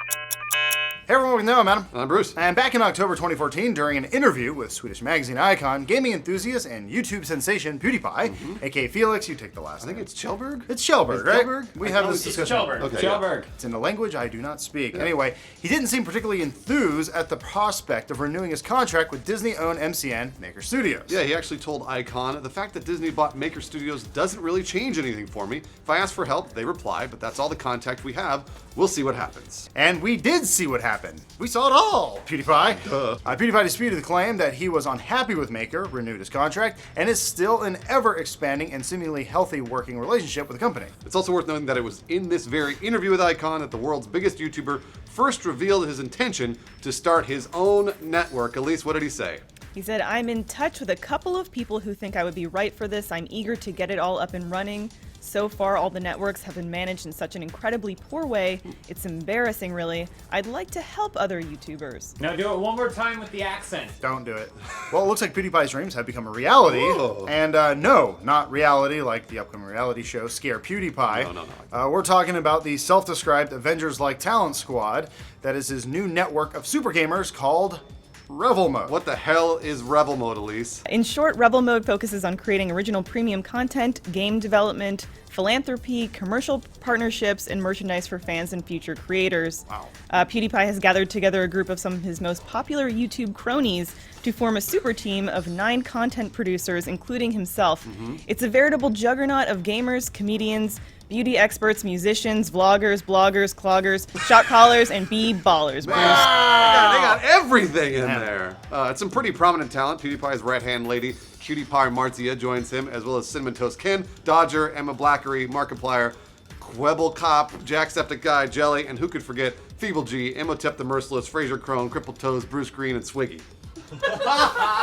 Hey everyone, with I'm Adam. I'm Bruce. And back in October 2014, during an interview with Swedish magazine icon, gaming enthusiast, and YouTube sensation PewDiePie, aka Felix, you take the last I think name. it's Kjellberg? It's Kjellberg, right? Kjellberg? We have this It's discussion. Kjellberg. Okay, Kjellberg. It's in a language I do not speak. Anyway, he didn't seem particularly enthused at the prospect of renewing his contract with Disney-owned MCN Maker Studios. Yeah, he actually told Icon, the fact that Disney bought Maker Studios doesn't really change anything for me. If I ask for help, they reply, but that's all the contact we have. We'll see what happens. And we did see what happened. We saw it all, PewDiePie. PewDiePie disputed the claim that he was unhappy with Maker, renewed his contract, and is still an ever-expanding and seemingly healthy working relationship with the company. It's also worth noting that it was in this very interview with Icon that the world's biggest YouTuber first revealed his intention to start his own network. Elyse, what did he say? He said, "I'm in touch with a couple of people who think I would be right for this. I'm eager to get it all up and running. So far, all the networks have been managed in such an incredibly poor way. It's embarrassing, really. I'd like to help other YouTubers." Now do it one more time with the accent. Don't do it. Well, it looks like PewDiePie's dreams have become a reality. Whoa. And no, not reality like the upcoming reality show Scare PewDiePie. No. We're talking about the self-described Avengers-like talent squad that is his new network of super gamers called Revel Mode. What the hell is Revel Mode, Elyse? In short, Rebel Mode focuses on creating original premium content, game development, philanthropy, commercial partnerships, and merchandise for fans and future creators. Wow. PewDiePie has gathered together a group of some of his most popular YouTube cronies to form a super team of 9 content producers, including himself. It's a veritable juggernaut of gamers, comedians, beauty experts, musicians, vloggers, bloggers, cloggers, shot callers, and ballers. Bruce. They got everything in there. It's some pretty prominent talent. PewDiePie's right-hand lady, Cutie Pie Marzia, joins him, as well as Cinnamon Toast Ken, Dodger, Emma Blackery, Markiplier, Quebble Cop, Jacksepticeye, Jelly, and who could forget Feeble G, Imhotep the Merciless, Fraser Crone, Crippled Toes, Bruce Greene, and Swiggy.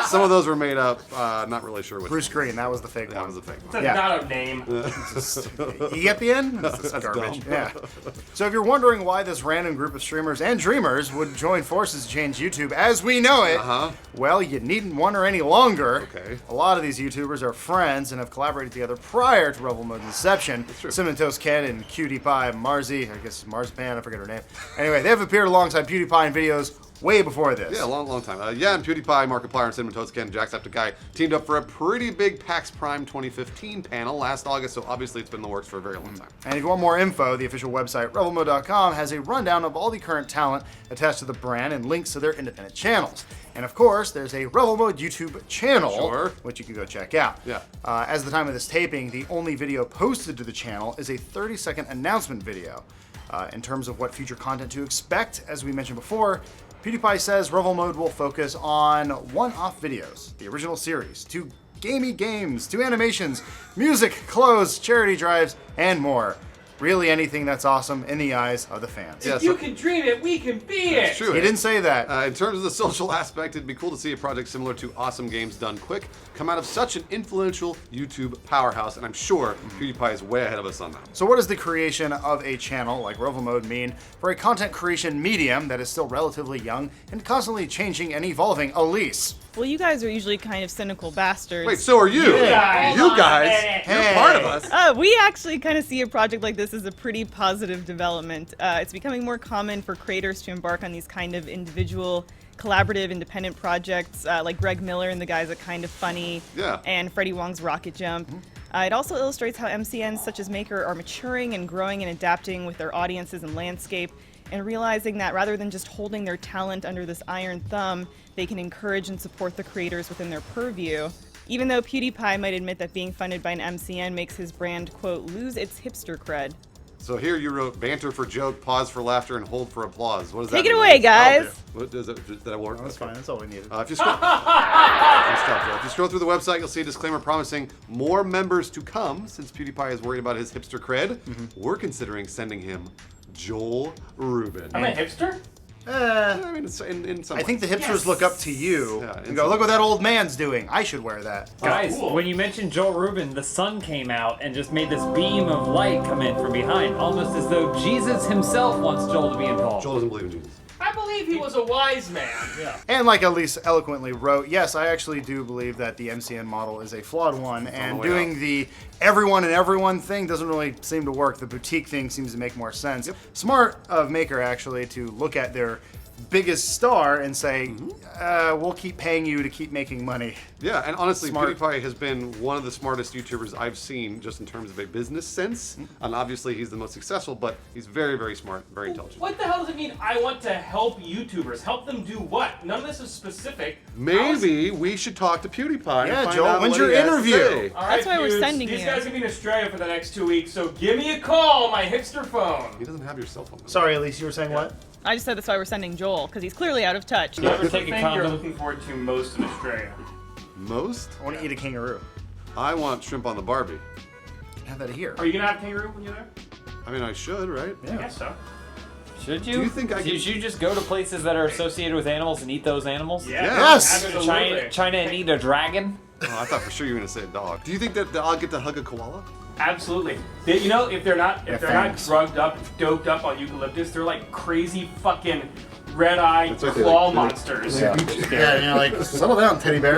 Some of those were made up. Not really sure which. Bruce Greene, that was the fake That one. was a fake It's one. Yeah. not a name. You get the end? This is garbage. Yeah. So if you're wondering why this random group of streamers and dreamers would join forces to change YouTube as we know it, well, you needn't wonder any longer. Okay. A lot of these YouTubers are friends and have collaborated together prior to Revel Mode's inception. true. Cinnamon Toast Ken and Cutie Pie Marzi, I guess Marzipan, I forget her name. Anyway, they have appeared alongside PewDiePie in videos way before this. Yeah, a long time. And PewDiePie, Markiplier, and Cinnamon Toast Ken, Jacksepticeye teamed up for a pretty big PAX Prime 2015 panel last August, so obviously it's been in the works for a very long time. And if you want more info, the official website, revelmode.com, has a rundown of all the current talent attached to the brand and links to their independent channels. And of course, there's a Revel Mode YouTube channel, Sure. which you can go check out. Yeah. As of the time of this taping, the only video posted to the channel is a 30-second announcement video. In terms of what future content to expect, as we mentioned before, PewDiePie says Revel Mode will focus on one-off videos, the original series, 2 gamey games, 2 animations, music, clothes, charity drives, and more. Really anything that's awesome in the eyes of the fans. Yeah, If you can dream it, we can be it. It's true. He didn't say that. In terms of the social aspect, it'd be cool to see a project similar to Awesome Games Done Quick come out of such an influential YouTube powerhouse, and I'm sure PewDiePie is way ahead of us on that. So what does the creation of a channel like Revel Mode mean for a content creation medium that is still relatively young and constantly changing and evolving? Elyse. Well, you guys are usually kind of cynical bastards. Wait, so are you? guys. You Hold on a guys. minute. You're Hey. part of us. We actually kind of see a project like this as a pretty positive development. It's becoming more common for creators to embark on these kind of individual, collaborative, independent projects, like Greg Miller and the guys at Kind of Funny, Yeah. and Freddie Wong's Rocket Jump. It also illustrates how MCNs such as Maker are maturing and growing and adapting with their audiences and landscape, and realizing that rather than just holding their talent under this iron thumb, they can encourage and support the creators within their purview. Even though PewDiePie might admit that being funded by an MCN makes his brand, quote, lose its hipster cred. So here you wrote banter for joke, pause for laughter, and hold for applause. What does Take that it mean? away, guys! What does it? Did that work? That's fine. That's all we needed. If you scroll, Nice job, Joe. If you scroll through the website, you'll see a disclaimer promising more members to come. Since PewDiePie is worried about his hipster cred, we're considering sending him Joel Rubin. I'm a hipster? I mean, it's in some I think the ways. hipsters look up to you Yeah, and go, look what that old man's doing. I should wear that. Guys, cool. when you mentioned Joel Rubin, the sun came out and just made this beam of light come in from behind, almost as though Jesus himself wants Joel to be involved. Joel doesn't believe in Jesus. I believe believe he was a wise man. Yeah. And like Elyse eloquently wrote, yes, I actually do believe that the MCN model is a flawed one, and way doing up. the everyone and everyone thing doesn't really seem to work. The boutique thing seems to make more sense. Smart of Maker, actually, to look at their biggest star and say, we'll keep paying you to keep making money. Yeah, and honestly, Smart. PewDiePie has been one of the smartest YouTubers I've seen just in terms of a business sense. And obviously, he's the most successful, but he's very, very smart, very intelligent. What the hell does it mean? I want to help YouTubers. Help them do what? None of this is specific. Maybe we should talk to PewDiePie. Yeah, and find Joel, out when's what your he has to interview? say. All right, That's why we're dudes, sending these you. guys are going to be in Australia for the next 2 weeks, so give me a call on my hipster phone. He doesn't have your cell phone number. Sorry, Elyse, you were saying what? I just said that's why we're sending Joel, because he's clearly out of touch. You ever What's the take a thing you're condom? looking forward to most in Australia? Most? I want to eat a kangaroo. I want shrimp on the Barbie. Have that here. Are you going to have kangaroo when you're there? I mean, I should, right? I guess so. Should you? Do you think I Should can- you just go to places that are associated with animals and eat those animals? Yeah. Yes! Absolutely. China and eat a dragon? Oh, I thought for sure you were gonna say a dog. Do you think that I'll get to hug a koala? Absolutely. You know, if they're not fangs. drugged up, doped up on eucalyptus, they're like crazy fucking red-eyed That's what they claw like. monsters. Yeah, and you're like, settle down, teddy bear.